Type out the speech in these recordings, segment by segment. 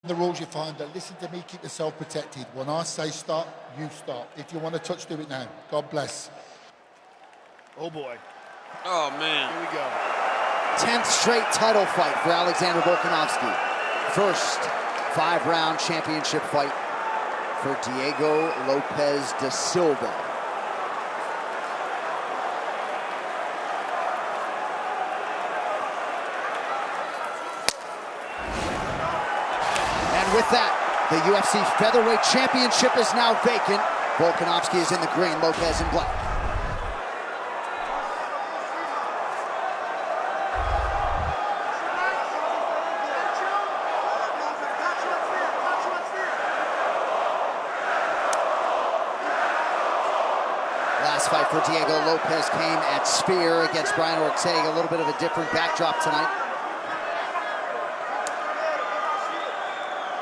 The rules you find that, listen to me, keep yourself protected. When I say stop, you stop. If you want to touch, do it now. God bless. Oh boy. Oh man. Here we go. 10th straight title fight for Alexander Volkanovski. First 5-round championship fight for Diego Lopes da Silva. And with that, the UFC featherweight championship is now vacant. Volkanovski is in the green, Lopes in black. Last fight for Diego Lopes came at Spear against Brian Ortega. A little bit of a different backdrop tonight.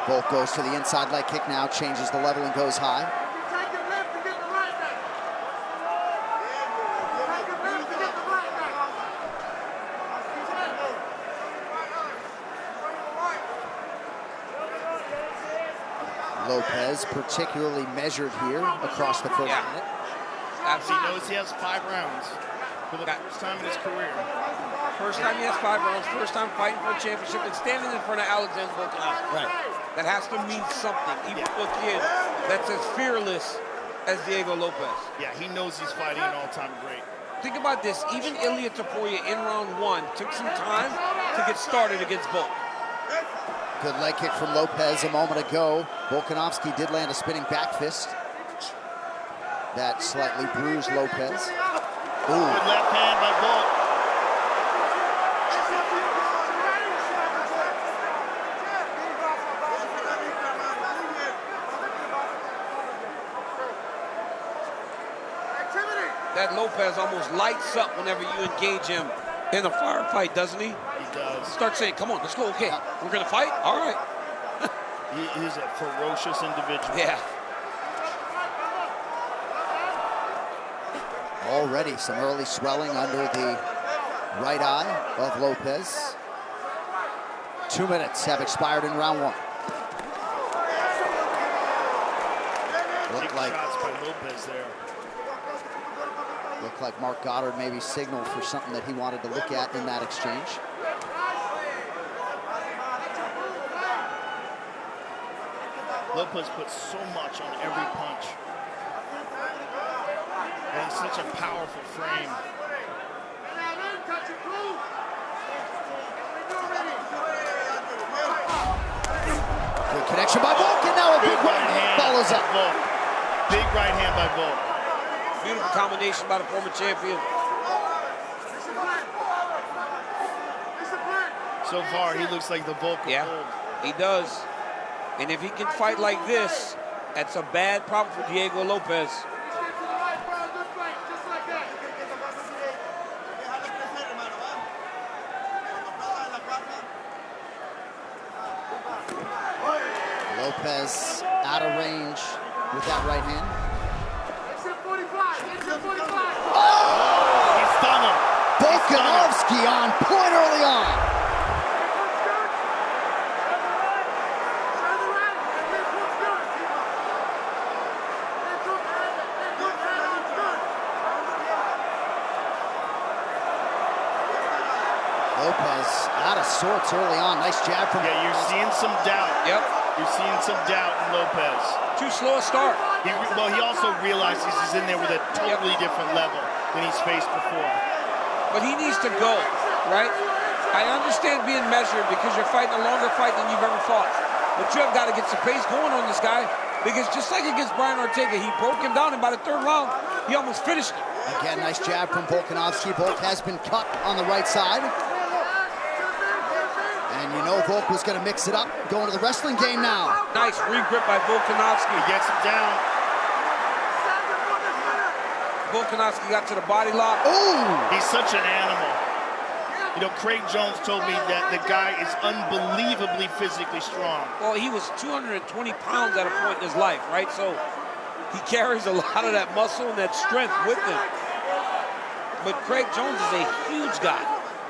Volk goes to the inside leg kick now, changes the level and goes high. Lopes particularly measured here across the first minute. He knows he has 5 rounds for the first time in his career. First time he has 5 rounds, first time fighting for a championship and standing in front of Alexander Volkanovski. Right. That has to mean something, even to a kid that's as fearless as Diego Lopes. Yeah, he knows he's fighting an all-time great. Think about this, even Ilia Topuria in round 1 took some time to get started against Volk. Good leg kick from Lopes a moment ago. Volkanovski did land a spinning back fist. That slightly bruised Lopes. Ooh. Good left hand by Volk. That Lopes almost lights up whenever you engage him in a firefight, doesn't he? He does. Start saying, come on, let's go, okay. We're gonna fight? All right. He is a ferocious individual. Yeah. Already some early swelling under the right eye of Lopes. 2 minutes have expired in round 1. Big shots by Lopes there. Looked like Mark Goddard maybe signaled for something that he wanted to look at in that exchange. Lopes puts so much on every punch. And he's such a powerful frame. Good connection by Volk, and now a big right hand follows up. Volk. Big right hand by Volk. Beautiful combination by the former champion. So far, he looks like the Volk of old. He does. And if he can fight like this, that's a bad problem for Diego Lopes. Lopes out of range with that right hand. Oh! He stung him. Volkanovski on point early on. Lopes out of sorts early on. Nice jab from. Yeah, you're seeing some doubt. Yep. You're seeing some doubt in Lopes. Too slow a start. He also realizes he's in there with a totally different level than he's faced before. But he needs to go, right? I understand being measured because you're fighting a longer fight than you've ever fought. But you have got to get some pace going on this guy because just like against Brian Ortega, he broke him down, and by the 3rd round, he almost finished him. Again, nice jab from Volkanovski. Volk has been cut on the right side. And you know Volk was going to mix it up, going to the wrestling game now. Nice re-grip by Volkanovski. He gets him down. Volkanovski got to the body lock. Ooh! He's such an animal. You know, Craig Jones told me that the guy is unbelievably physically strong. Well, he was 220 pounds at a point in his life, right? So he carries a lot of that muscle and that strength with him. But Craig Jones is a huge guy.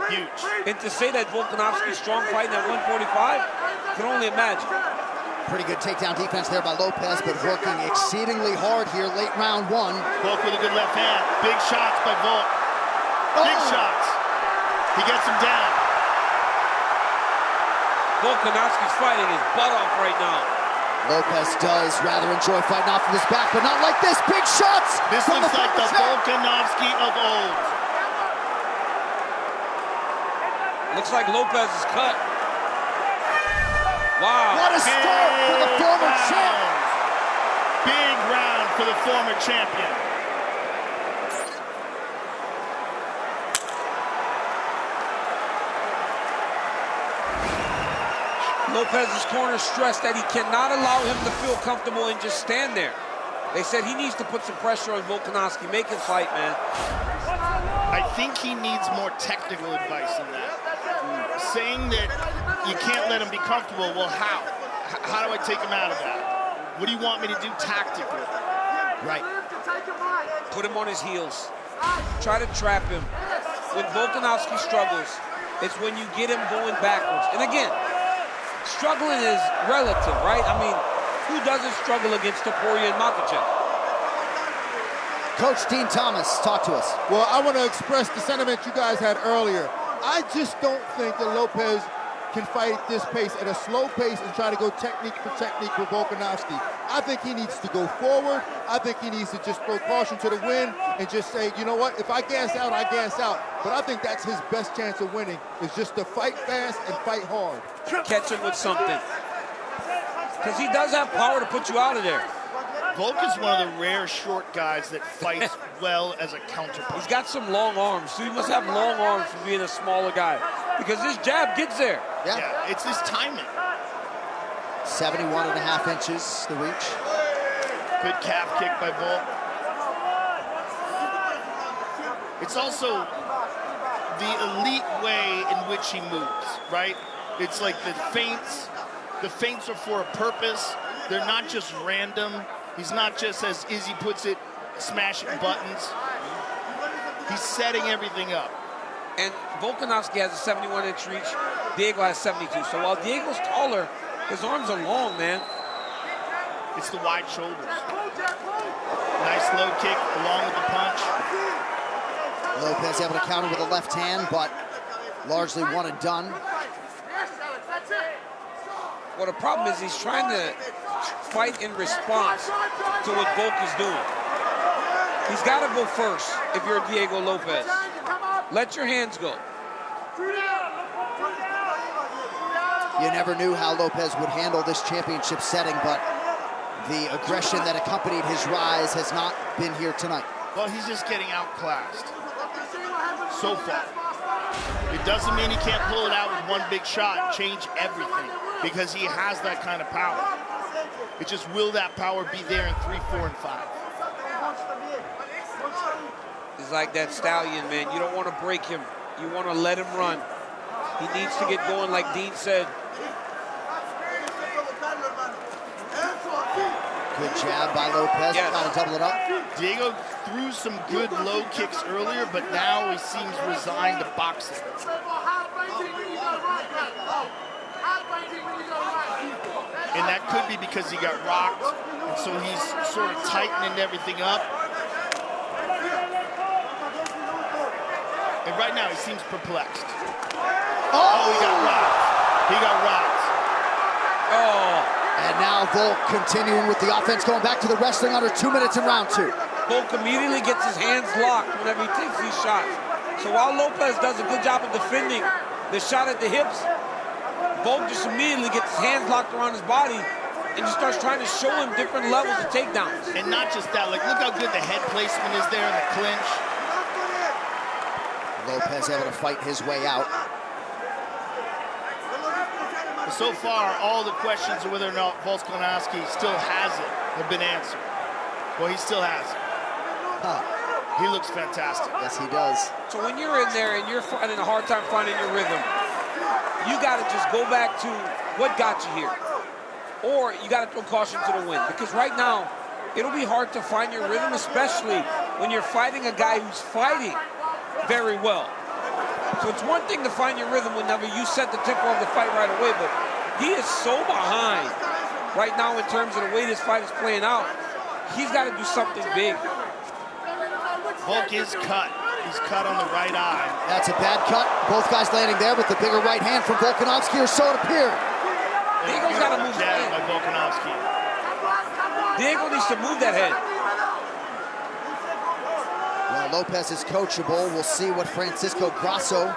Huge. And to say that Volkanovski's strong fighting at 145, can only imagine. Pretty good takedown defense there by Lopes, but working exceedingly hard here late round one. Volk with a good left hand. Big shots by Volk. Big shots. He gets him down. Volkanovski's fighting his butt off right now. Lopes does rather enjoy fighting off of his back, but not like this. Big shots! This looks like the Volkanovski of old. Looks like Lopes is cut. Wow. What a start for the former champ! Big round for the former champion. Lopes' corner stressed that he cannot allow him to feel comfortable and just stand there. They said he needs to put some pressure on Volkanovski. Make him fight, man. I think he needs more technical advice than that. Saying that you can't let him be comfortable, well, how? How do I take him out of that? What do you want me to do tactically? Right. Put him on his heels. Try to trap him. When Volkanovski struggles, it's when you get him going backwards. And again, struggling is relative, right? I mean, who doesn't struggle against Topuria and Makhachev? Coach Dean Thomas, talk to us. Well, I want to express the sentiment you guys had earlier. I just don't think that Lopes can fight at this pace, at a slow pace, and try to go technique for Volkanovski. I think he needs to go forward. I think he needs to just throw caution to the wind and just say, you know what, if I gas out, I gas out. But I think that's his best chance of winning, is just to fight fast and fight hard. Catch him with something. Because he does have power to put you out of there. Volk is one of the rare short guys that fights well as a counterpuncher. He's got some long arms, so he must have long arms for being a smaller guy. Because this jab gets there. Yeah, it's his timing. 71.5 inches, the reach. Good calf kick by Volk. It's also the elite way in which he moves, right? It's like the feints. The feints are for a purpose. They're not just random. He's not just, as Izzy puts it, smashing buttons. He's setting everything up. And Volkanovski has a 71-inch reach. Diego has 72. So while Diego's taller, his arms are long, man. It's the wide shoulders. Nice low kick along with the punch. Lopes able to counter with a left hand, but largely one and done. Well, the problem is he's trying to fight in response to what Volk is doing. He's got to go first if you're Diego Lopes. Let your hands go. You never knew how Lopes would handle this championship setting, but the aggression that accompanied his rise has not been here tonight. Well, he's just getting outclassed so far. It doesn't mean he can't pull it out with one big shot and change everything, because he has that kind of power. It just, will that power be there in 3, 4, and 5? He's like that stallion, man. You don't want to break him. You want to let him run. He needs to get going, like Dean said. Good jab by Lopes, Yes. trying to double it up. Diego threw some good low kicks earlier, but now he seems resigned to boxing. And that could be because he got rocked, and so he's sort of tightening everything up. And right now he seems perplexed. Oh, he got rocked. He got rocked. Oh. And now Volk continuing with the offense, going back to the wrestling under 2 minutes in round 2. Volk immediately gets his hands locked whenever he takes these shots. So while Lopes does a good job of defending the shot at the hips, Volk just immediately gets his hands locked around his body and just starts trying to show him different levels of takedowns. And not just that, like, look how good the head placement is there in the clinch. Lopes able to fight his way out. So far, all the questions of whether or not Volkanovski still has it have been answered. Well, he still has it. Huh. He looks fantastic. Yes, he does. So when you're in there and you're finding a hard time finding your rhythm, you got to just go back to what got you here. Or you got to throw caution to the wind. Because right now, it'll be hard to find your rhythm, especially when you're fighting a guy who's fighting very well. So it's one thing to find your rhythm whenever you set the tempo of the fight right away, but he is so behind right now in terms of the way this fight is playing out, he's got to do something big. Volk is cut. He's cut on the right eye. That's a bad cut. Both guys landing there with the bigger right hand from Volkanovski, or so it appeared. Diego's got to move that head. By Volkanovski. Diego needs to move that head. Well, Lopez is coachable. We'll see what Francisco Grasso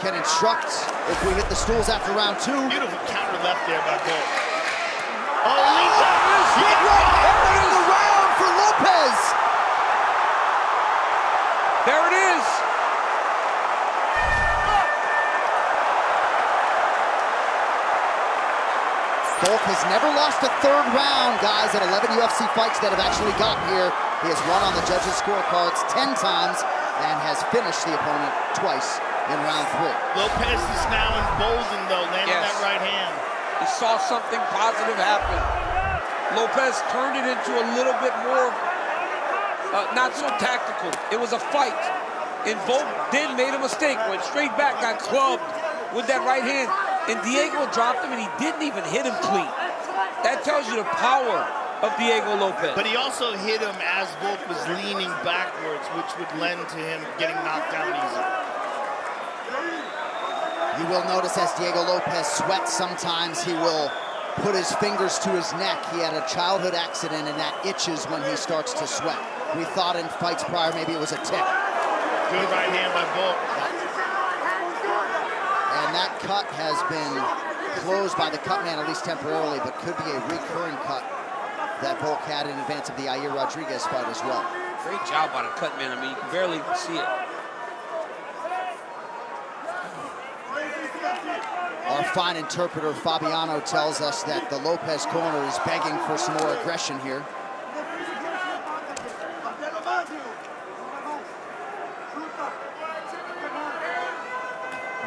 can instruct if we hit the stools after round 2. Beautiful counter left there by Volk. Oh, Big right hand in the round for Lopez. There it is. Volk has never lost a third round, guys, at 11 UFC fights that have actually gotten here. He has won on the judges' scorecards 10 times and has finished the opponent twice in round 3. Lopez is now emboldened, though, landing that right hand. He saw something positive happen. Lopez turned it into a little bit more, not so tactical. It was a fight. And Volk then made a mistake, went straight back, got clubbed with that right hand. And Diego dropped him, and he didn't even hit him clean. That tells you the power of Diego Lopez. But he also hit him as Volk was leaning backwards, which would lend to him getting knocked down easy. You will notice as Diego Lopez sweats sometimes, he will put his fingers to his neck. He had a childhood accident, and that itches when he starts to sweat. We thought in fights prior maybe it was a tick. Good right hand by Volk. And that cut has been closed by the cut man, at least temporarily, but could be a recurring cut that Volk had in advance of the Yair Rodriguez fight as well. Great job by the cut man. I mean, you can barely even see it. Our fine interpreter, Fabiano, tells us that the Lopez corner is begging for some more aggression here.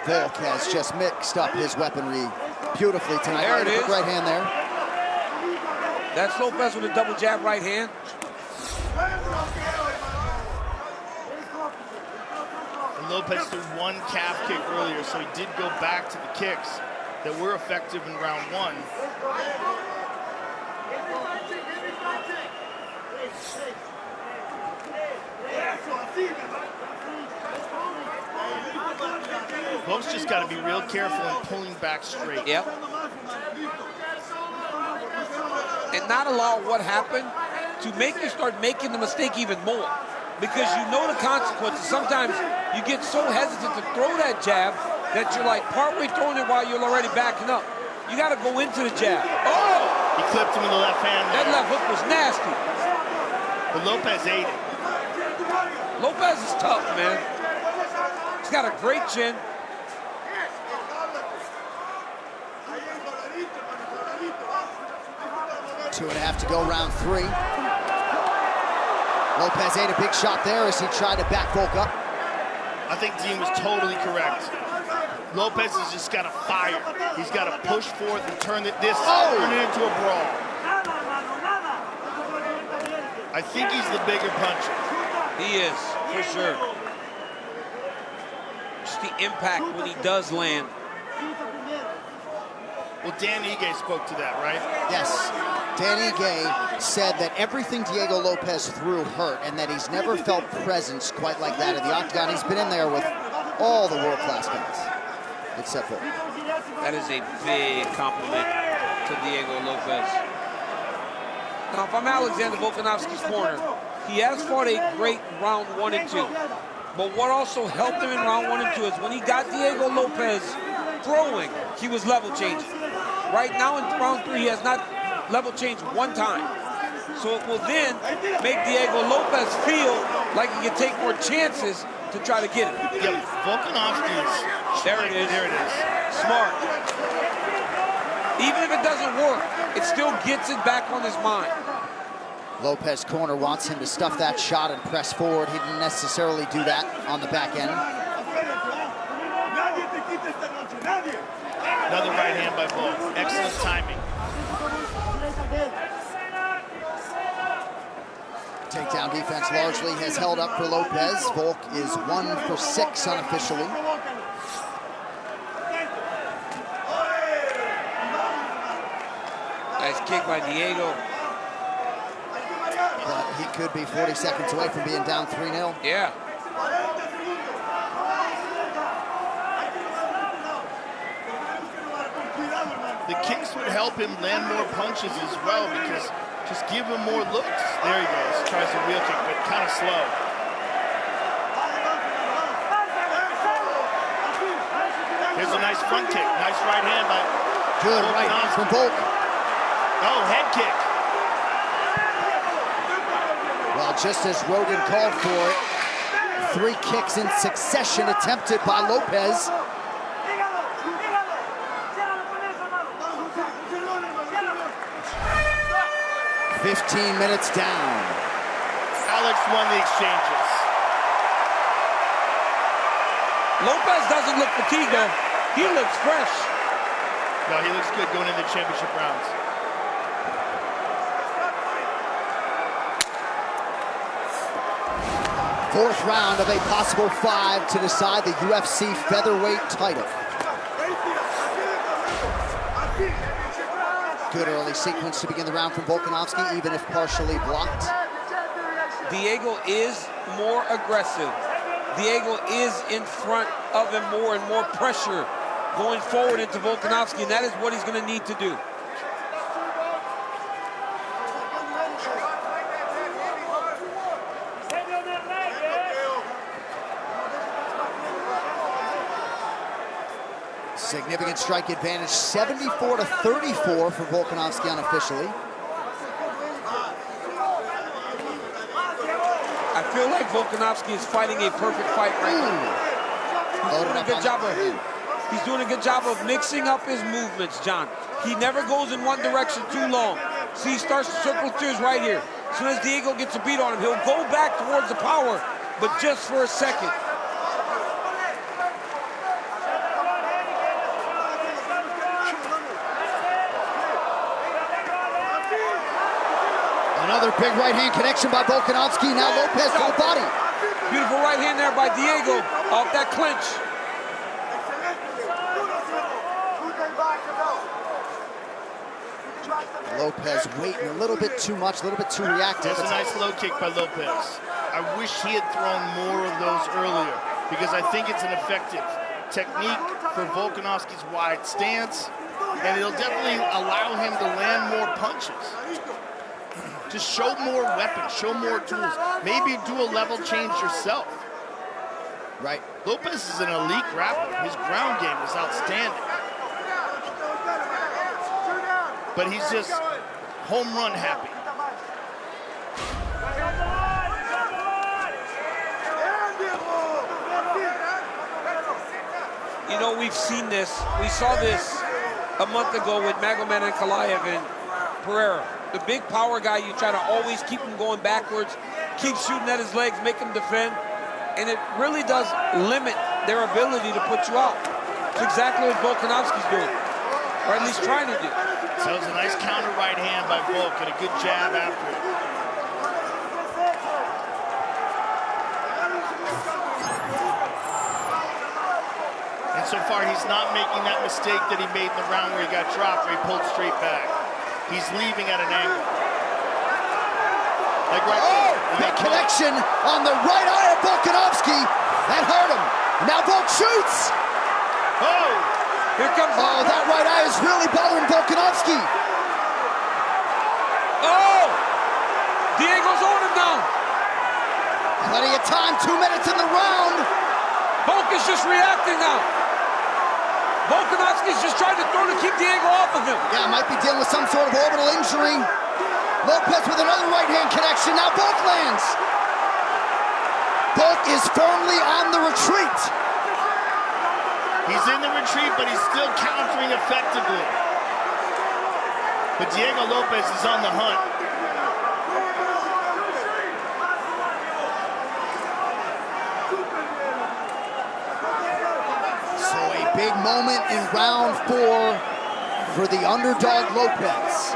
Volk has just mixed up his weaponry beautifully tonight. There it is. Right hand there. That's Lopez with a double jab right hand. And Lopez threw one calf kick earlier, so he did go back to the kicks that were effective in round 1. Volk's just got to be real careful in pulling back straight. Yep. And not allow what happened to make you start making the mistake even more. Because you know the consequences. Sometimes you get so hesitant to throw that jab that you're like partway throwing it while you're already backing up. You got to go into the jab. Oh! He clipped him in the left hand. That left hook was nasty. But Lopez ate it. Lopez is tough, man. He's got a great chin. 2.5 to go, round 3. Lopez ate a big shot there as he tried to back Volk up. I think Dean was totally correct. Lopez has just got to fire. He's got to push forth and turn it into a brawl. I think he's the bigger puncher. He is, for sure. Just the impact when he does land. Well, Dan Ige spoke to that, right? Yes. Dan Ige said that everything Diego Lopez threw hurt and that he's never felt presence quite like that in the octagon. He's been in there with all the world-class guys, except for. That is a big compliment to Diego Lopez. Now, if I'm Alexander Volkanovski's corner, he has fought a great round 1 and 2. But what also helped him in round 1 and 2 is when he got Diego Lopez throwing, he was level changing. Right now in round 3, he has not level changed one time. So it will then make Diego Lopez feel like he can take more chances to try to get it. Yeah, Volkanovski is... There it is. There it is. Smart. Even if it doesn't work, it still gets it back on his mind. Lopez corner wants him to stuff that shot and press forward. He didn't necessarily do that on the back end. Another right hand by Volk. Excellent timing. Takedown defense largely has held up for Lopez. Volk is 1 for 6 unofficially. Nice kick by Diego. But he could be 40 seconds away from being down 3-0. Yeah. The kicks would help him land more punches as well, because just give him more looks. There he goes. Tries a wheel kick, but kind of slow. Here's a nice front kick. Nice right hand by Good right hand from Volk. Oh, head kick. Well, just as Rogan called for it, 3 kicks in succession attempted by Lopes. 15 minutes down. Alex won the exchanges. Lopes doesn't look fatigued though. He looks fresh. No, he looks good going into the championship rounds. Fourth round of a possible 5 to decide the UFC featherweight title. Good early sequence to begin the round from Volkanovski, even if partially blocked. Diego is more aggressive. Diego is in front of him more and more pressure going forward into Volkanovski, and that is what he's going to need to do. Significant strike advantage, 74 to 34 for Volkanovski unofficially. I feel like Volkanovski is fighting a perfect fight right now. He's doing a good job of mixing up his movements, John. He never goes in one direction too long. See, he starts to circle to his right here. As soon as Diego gets a beat on him, he'll go back towards the power, but just for a second. Another big right hand connection by Volkanovski. Now Lopes to the body. Beautiful right hand there by Diego off that clinch. Lopes waiting a little bit too much, a little bit too reactive. That's a nice low kick by Lopes. I wish he had thrown more of those earlier, because I think it's an effective technique for Volkanovski's wide stance, and it'll definitely allow him to land more punches. Just show more weapons, show more tools. Maybe do a level change yourself. Right. Lopes is an elite grappler. His ground game is outstanding. But he's just home run happy. You know, we've seen this. We saw this a month ago with Magomed Ankalaev and Pereira. The big power guy, you try to always keep him going backwards, keep shooting at his legs, make him defend, and it really does limit their ability to put you out. It's exactly what Volkanovski's doing, or at least trying to do. So it was a nice counter right hand by Volk and a good jab after it. And so far, he's not making that mistake that he made in the round where he got dropped, where he pulled straight back. He's leaving at an angle. Like right there. Big connection on the right eye of Volkanovski. That hurt him. Now Volk shoots. Oh! Here comes that right eye is really bothering Volkanovski. Oh! Diego's on him now. Plenty of time, 2 minutes in the round. Volk is just reacting now. Volkanovski's just trying to throw to keep Diego off of him. Yeah, might be dealing with some sort of orbital injury. Lopes with another right hand connection. Now Volk lands. Volk is firmly on the retreat. He's in the retreat, but he's still countering effectively. But Diego Lopes is on the hunt. So a big moment in round 4 for the underdog Lopes.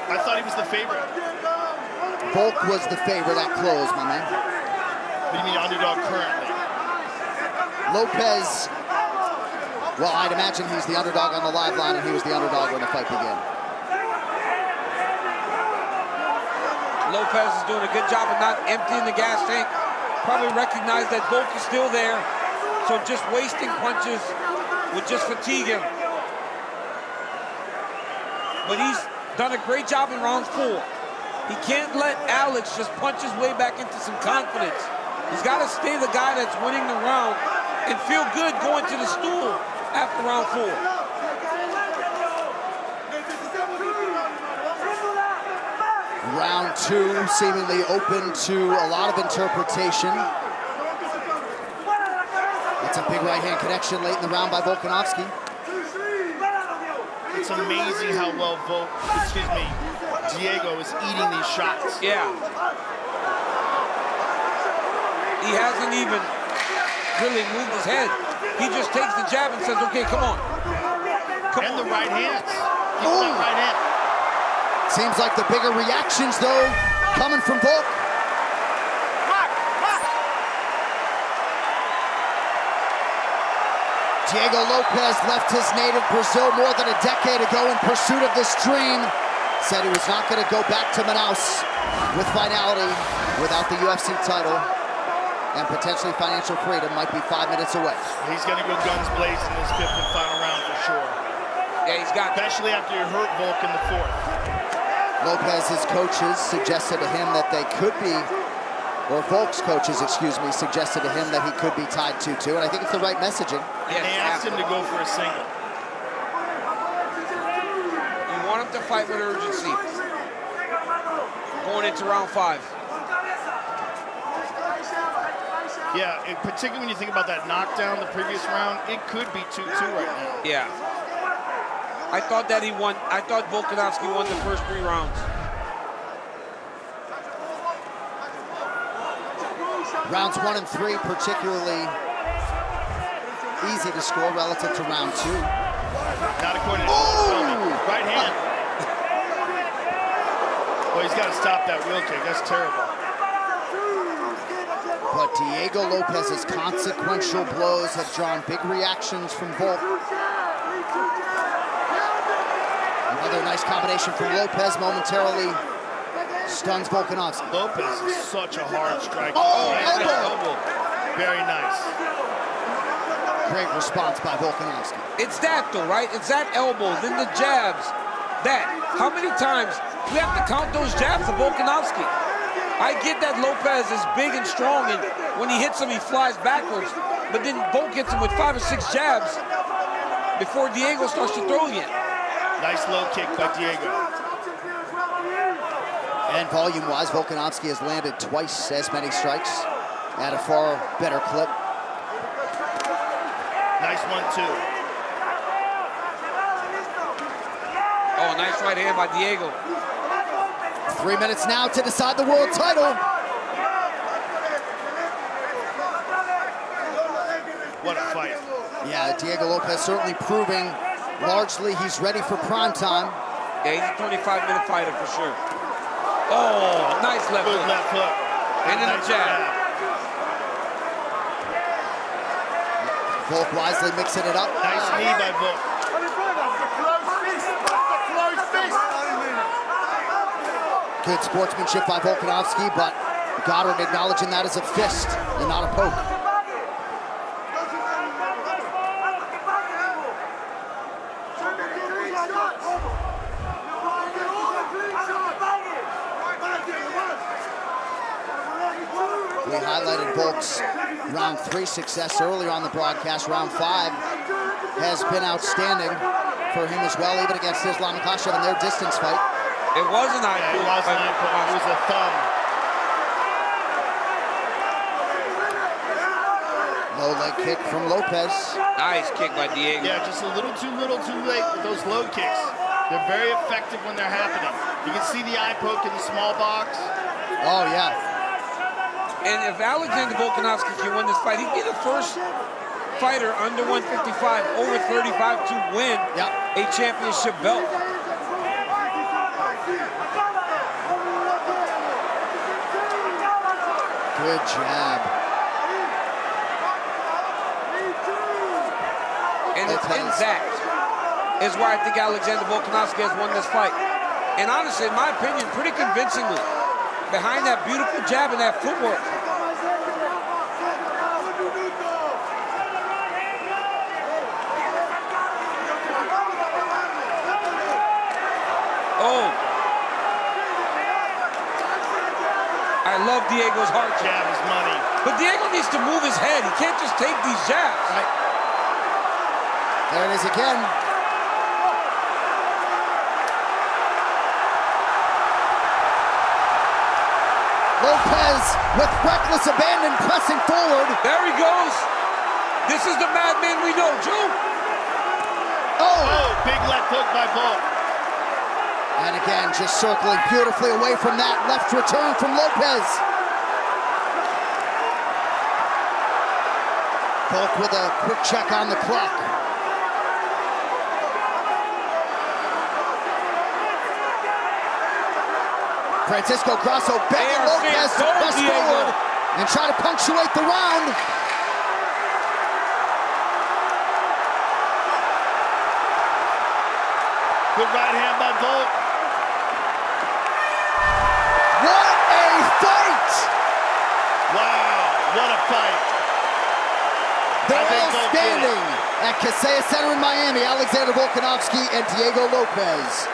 I thought he was the favorite. Volk was the favorite at close, my man. What do you mean underdog currently? Lopes Well, I'd imagine he's the underdog on the live line, and he was the underdog when the fight began. Lopes is doing a good job of not emptying the gas tank. Probably recognized that Volk is still there, so just wasting punches would just fatigue him. But he's done a great job in round 4. He can't let Alex just punch his way back into some confidence. He's got to stay the guy that's winning the round and feel good going to the stool after round 4. Round 2 seemingly open to a lot of interpretation. That's a big right hand connection late in the round by Volkanovski. It's amazing how well Diego is eating these shots. Yeah. He hasn't even really moved his head. He just takes the jab and says, okay, come on. And the right hands. That right hand. Seems like the bigger reactions, though, coming from Volk. Diego Lopes left his native Brazil more than a decade ago in pursuit of this dream. Said he was not going to go back to Manaus with finality without the UFC title, and potentially financial freedom might be 5 minutes away. He's going to go guns blazing in this 5th and final round for sure. Yeah, he's got, especially after he hurt Volk in the 4th. Lopez's coaches suggested to him that they could be, or Volk's coaches, excuse me, suggested to him that he could be tied 2-2, and I think it's the right messaging. And they asked him to go for a single. You want him to fight with urgency. Going into round 5. Yeah, particularly when you think about that knockdown the previous round, it could be 2-2 right now. Yeah. I thought that he won. I thought Volkanovski won the first 3 rounds. Rounds 1 and 3 particularly easy to score relative to round 2. Not according to right hand. Well, he's got to stop that wheel kick. That's terrible. But Diego Lopes's consequential blows have drawn big reactions from Volk. Another nice combination from Lopes momentarily stuns Volkanovski. Lopes is such a hard striker. Elbow! Very nice. Great response by Volkanovski. It's that though, right? It's that elbow, then the jabs. That. How many times we have to count those jabs to Volkanovski? I get that Lopes is big and strong, and when he hits him, he flies backwards. But then Volk hits him with 5 or 6 jabs before Diego starts to throw again. Nice low kick by Diego. And volume-wise, Volkanovski has landed twice as many strikes at a far better clip. Nice 1-2. Oh, nice right hand by Diego. 3 minutes now to decide the world title. What a fight. Yeah, Diego Lopes certainly proving largely he's ready for prime time. Yeah, he's a 25-minute fighter for sure. Oh, nice left Good hook. left hook. And then nice a jab. Volk wisely mixing it up. Nice knee by Volk. Good sportsmanship by Volkanovski, but Goddard acknowledging that as a fist and not a poke. We highlighted Volk's round 3 success earlier on the broadcast. Round 5 has been outstanding for him as well, even against Islam Makhachev in their distance fight. It wasn't It wasn't. It was a thumb. Low leg kick from Lopes. Nice kick by Diego. Yeah, just a little too late with those low kicks. They're very effective when they're happening. You can see the eye poke in the small box. Oh, yeah. And if Alexander Volkanovski can win this fight, he'd be the first fighter under 155, over 35 to win a championship belt. Good jab. And And it's in that is why I think Alexander Volkanovski has won this fight. And honestly, in my opinion, pretty convincingly, behind that beautiful jab and that footwork. Oh. I love Diego's heart Jab is money. But Diego needs to move his head. He can't just take these jabs. Right. There it is again. Lopes with reckless abandon pressing forward. There he goes. This is the madman we know, Joe. Oh, big left hook by Volk. And again, just circling beautifully away from that left return from Lopes. Volk with a quick check on the clock. Francisco Grasso begging Lopes to press forward and try to punctuate the round. Good right hand by Volk. What a fight! Wow, what a fight. They're I think all Volk did it. standing at Kaseya Center in Miami. Alexander Volkanovski and Diego Lopes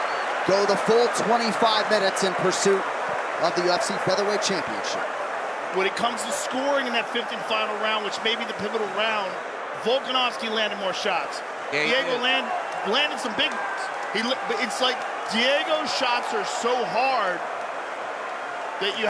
go the full 25 minutes in pursuit of the UFC Featherweight Championship. When it comes to scoring in that fifth and final round, which may be the pivotal round, Volkanovski landed more shots. Yeah, Diego landed some big ones. It's like Diego's shots are so hard that you